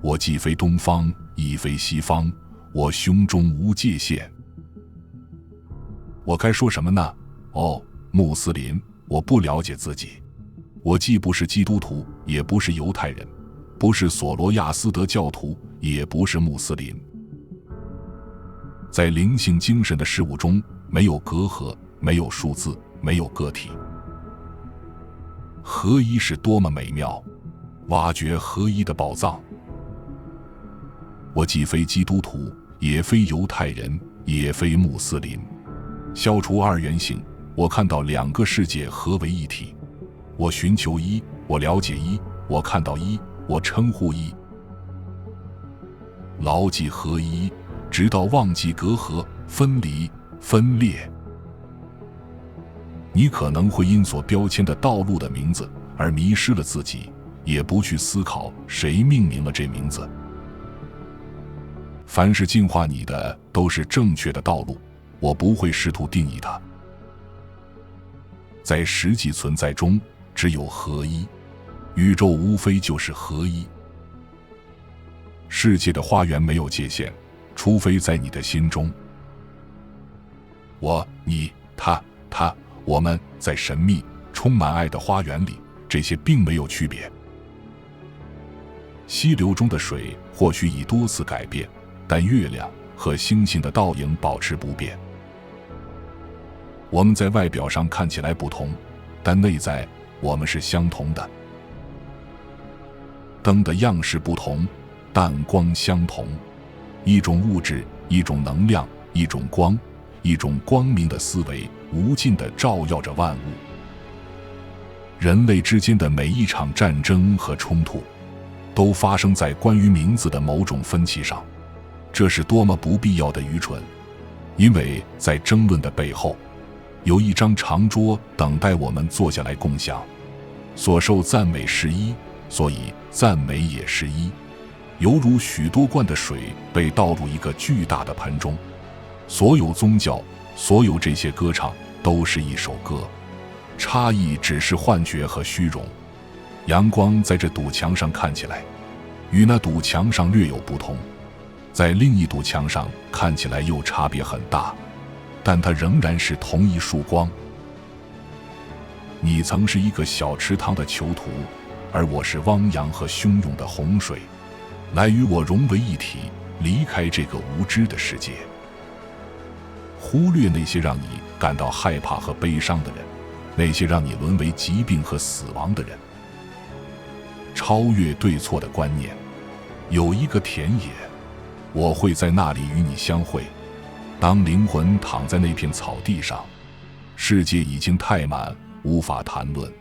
我既非东方，亦非西方，我胸中无界限。我该说什么呢？哦，穆斯林，我不了解自己。我既不是基督徒，也不是犹太人，不是索罗亚斯德教徒，也不是穆斯林。在灵性精神的事物中，没有隔阂，没有数字，没有个体。合一是多么美妙，挖掘合一的宝藏。我既非基督徒，也非犹太人，也非穆斯林。消除二元性，我看到两个世界合为一体。我寻求一，我了解一，我看到一，我称呼一。牢记合一，直到忘记隔阂、分离、分裂。你可能会因所标签的道路的名字而迷失了自己，也不去思考谁命名了这名字。凡是净化你的都是正确的道路，我不会试图定义它。在实际存在中，只有合一，宇宙无非就是合一。世界的花园没有界限，除非在你的心中。我、你、他、我们在神秘、充满爱的花园里，这些并没有区别。溪流中的水或许已多次改变，但月亮和星星的倒影保持不变。我们在外表上看起来不同，但内在我们是相同的。灯的样式不同，但光相同。一种物质，一种能量，一种光，一种光明的思维，无尽地照耀着万物。人类之间的每一场战争和冲突，都发生在关于名字的某种分歧上。这是多么不必要的愚蠢！因为在争论的背后，有一张长桌等待我们坐下来共享。所受赞美是一，所以赞美也是一。犹如许多罐的水被倒入一个巨大的盆中。所有宗教，所有这些歌唱，都是一首歌。差异只是幻觉和虚荣。阳光在这堵墙上看起来，与那堵墙上略有不同，在另一堵墙上看起来又差别很大，但它仍然是同一束光。你曾是一个小池塘的囚徒，而我是汪洋和汹涌的洪水，来与我融为一体，离开这个无知的世界。忽略那些让你感到害怕和悲伤的人，那些让你沦为疾病和死亡的人。超越对错的观念。有一个田野，我会在那里与你相会。当灵魂躺在那片草地上，世界已经太满，无法谈论。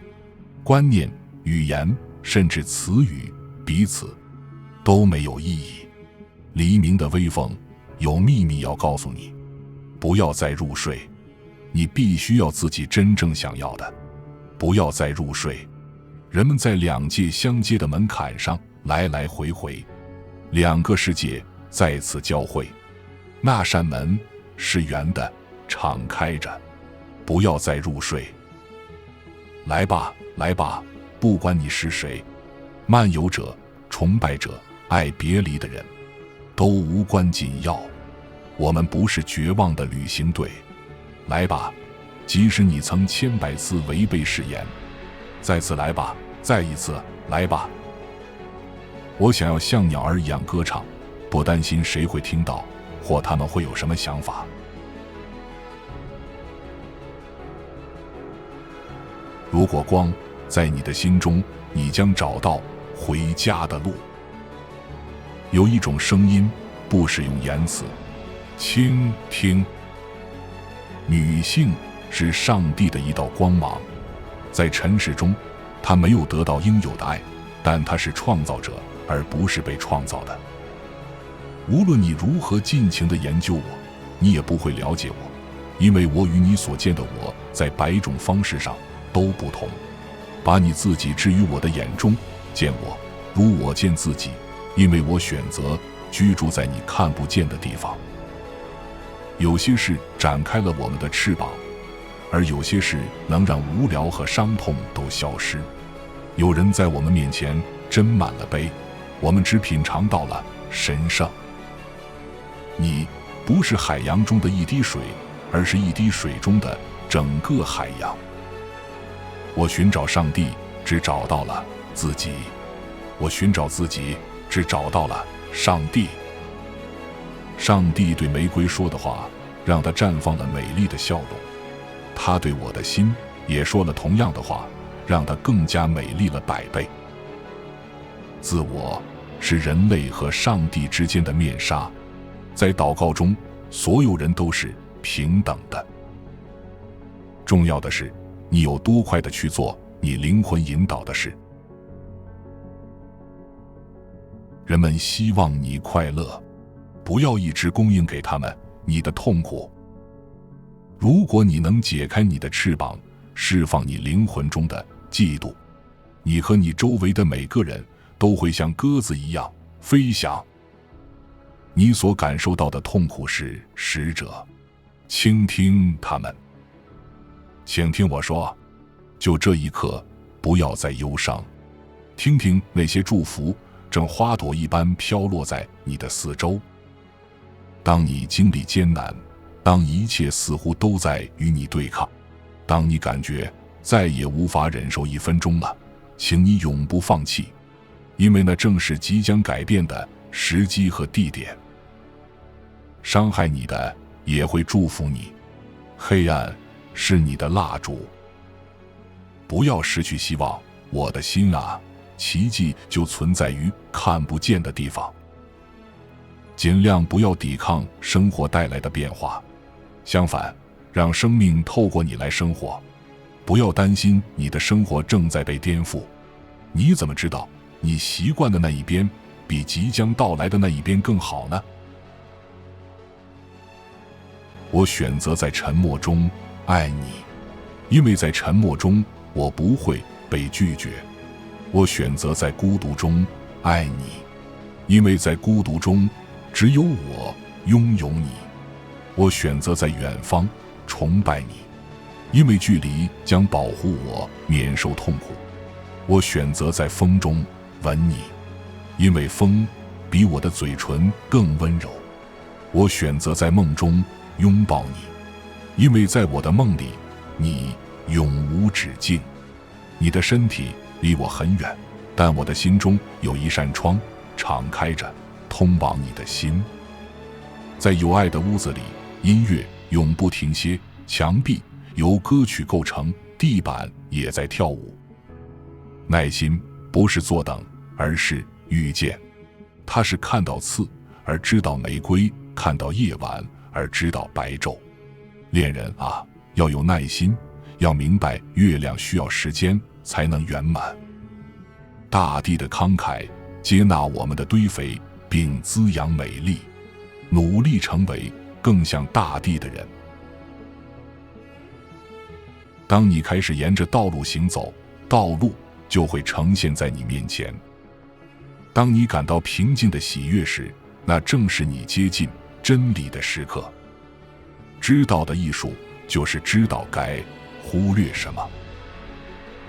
观念、语言，甚至词语，彼此都没有意义。黎明的微风，有秘密要告诉你。不要再入睡，你必须要自己真正想要的。不要再入睡。人们在两界相接的门槛上来来回回，两个世界再次交汇。那扇门是圆的，敞开着。不要再入睡。来吧，来吧，不管你是谁，漫游者、崇拜者、爱别离的人，都无关紧要。我们不是绝望的旅行队。来吧，即使你曾千百次违背誓言，再次来吧，再一次来吧。我想要像鸟儿一样歌唱，不担心谁会听到，或他们会有什么想法。如果光在你的心中，你将找到回家的路。有一种声音，不使用言辞，倾听。女性是上帝的一道光芒，在尘世中，她没有得到应有的爱，但她是创造者，而不是被创造的。无论你如何尽情地研究我，你也不会了解我，因为我与你所见的我在百种方式上都不同。把你自己置于我的眼中，见我如我见自己，因为我选择居住在你看不见的地方。有些事展开了我们的翅膀，而有些事能让无聊和伤痛都消失。有人在我们面前斟满了杯，我们只品尝到了神圣。你不是海洋中的一滴水，而是一滴水中的整个海洋。我寻找上帝，只找到了自己；我寻找自己，只找到了上帝。上帝对玫瑰说的话，让它绽放了美丽的笑容。他对我的心也说了同样的话，让它更加美丽了100倍。自我是人类和上帝之间的面纱，在祷告中，所有人都是平等的。重要的是，你有多快地去做你灵魂引导的事。人们希望你快乐，不要一直供应给他们你的痛苦。如果你能解开你的翅膀，释放你灵魂中的嫉妒，你和你周围的每个人都会像鸽子一样飞翔。你所感受到的痛苦是使者，倾听他们。请听我说，就这一刻，不要再忧伤，听听那些祝福正花朵一般飘落在你的四周。当你经历艰难，当一切似乎都在与你对抗，当你感觉再也无法忍受1分钟了，请你永不放弃，因为那正是即将改变的时机和地点。伤害你的也会祝福你，黑暗是你的蜡烛。不要失去希望，我的心啊，奇迹就存在于看不见的地方。尽量不要抵抗生活带来的变化，相反，让生命透过你来生活。不要担心你的生活正在被颠覆，你怎么知道你习惯的那一边比即将到来的那一边更好呢？我选择在沉默中爱你，因为在沉默中我不会被拒绝。我选择在孤独中爱你，因为在孤独中只有我拥有你。我选择在远方崇拜你，因为距离将保护我免受痛苦。我选择在风中吻你，因为风比我的嘴唇更温柔。我选择在梦中拥抱你，因为在我的梦里，你永无止境。你的身体离我很远，但我的心中有一扇窗敞开着，通往你的心。在有爱的屋子里，音乐永不停歇，墙壁由歌曲构成，地板也在跳舞。耐心不是坐等，而是遇见。它是看到刺而知道玫瑰，看到夜晚而知道白昼。恋人啊，要有耐心，要明白月亮需要时间才能圆满。大地的慷慨接纳我们的堆肥，并滋养美丽，努力成为更像大地的人。当你开始沿着道路行走，道路就会呈现在你面前。当你感到平静的喜悦时，那正是你接近真理的时刻。知道的艺术就是知道该忽略什么。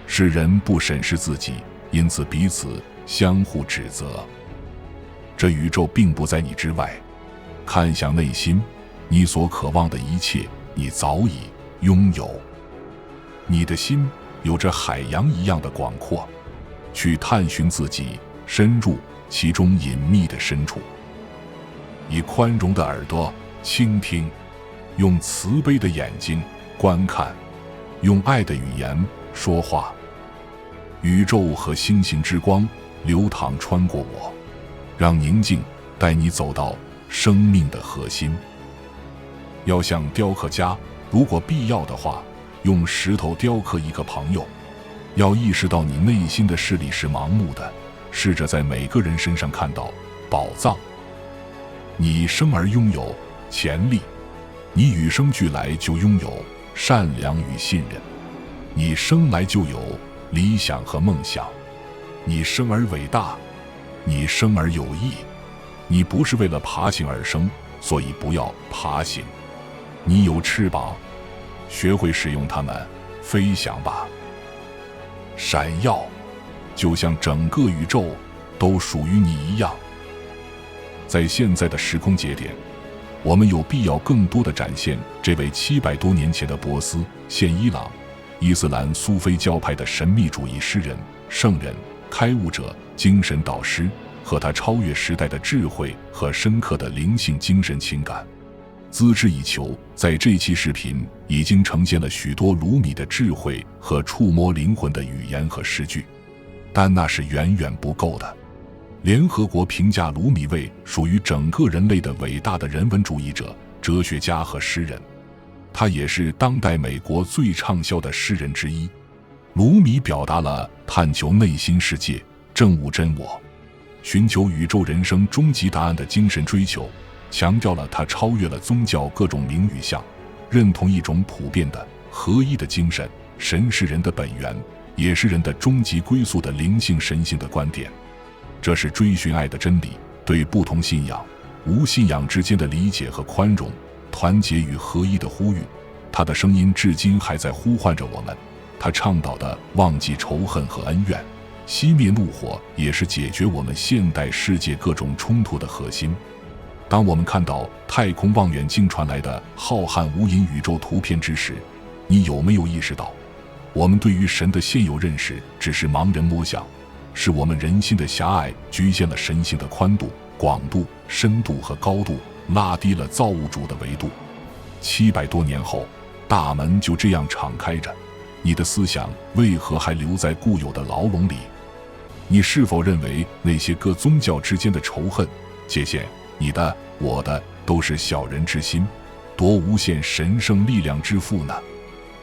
世人不审视自己，因此彼此相互指责。这宇宙并不在你之外，看向内心，你所渴望的一切，你早已拥有。你的心有着海洋一样的广阔，去探寻自己，深入其中隐秘的深处。以宽容的耳朵倾听，用慈悲的眼睛观看，用爱的语言说话。宇宙和星星之光流淌穿过我，让宁静带你走到生命的核心。要像雕刻家，如果必要的话，用石头雕刻一个朋友。要意识到你内心的视力是盲目的，试着在每个人身上看到宝藏。你生而拥有潜力，你与生俱来就拥有善良与信任，你生来就有理想和梦想，你生而伟大，你生而有益。你不是为了爬行而生，所以不要爬行。你有翅膀，学会使用它们，飞翔吧。闪耀，就像整个宇宙都属于你一样。在现在的时空节点，我们有必要更多地展现这位700多年前的波斯、现伊朗、伊斯兰苏菲教派的神秘主义诗人、圣人、开悟者、精神导师和他超越时代的智慧和深刻的灵性精神情感。孜孜以求在这期视频已经呈现了许多鲁米的智慧和触摸灵魂的语言和诗句，但那是远远不够的。联合国评价鲁米为属于整个人类的伟大的人文主义者、哲学家和诗人，他也是当代美国最畅销的诗人之一。鲁米表达了探求内心世界、证悟真我、寻求宇宙人生终极答案的精神追求，强调了他超越了宗教各种名与相，认同一种普遍的合一的精神，神是人的本源，也是人的终极归宿的灵性神性的观点。这是追寻爱的真理，对不同信仰、无信仰之间的理解和宽容、团结与合一的呼吁。他的声音至今还在呼唤着我们。他倡导的忘记仇恨和恩怨，熄灭怒火，也是解决我们现代世界各种冲突的核心。当我们看到太空望远镜传来的浩瀚无垠宇宙图片之时，你有没有意识到，我们对于神的现有认识只是盲人摸象，是我们人心的狭隘局限了神性的宽度、广度、深度和高度，拉低了造物主的维度。700多年后，大门就这样敞开着，你的思想为何还留在固有的牢笼里？你是否认为那些各宗教之间的仇恨、界限，你的、我的，都是小人之心，夺无限神圣力量之父呢？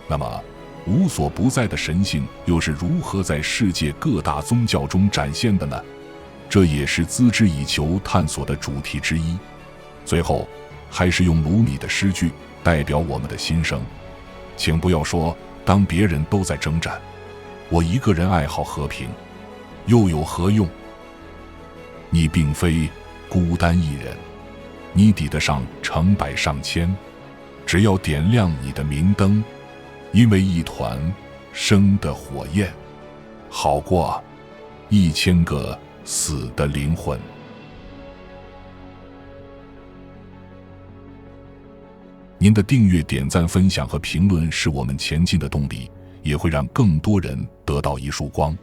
那么，无所不在的神性又是如何在世界各大宗教中展现的呢？这也是孜孜以求探索的主题之一。最后，还是用鲁米的诗句代表我们的心声。请不要说，当别人都在征战，我一个人爱好和平，又有何用？你并非孤单一人，你抵得上成百上千，只要点亮你的明灯，因为一团生的火焰，好过1000个死的灵魂。您的订阅、点赞、分享和评论是我们前进的动力，也会让更多人得到一束光。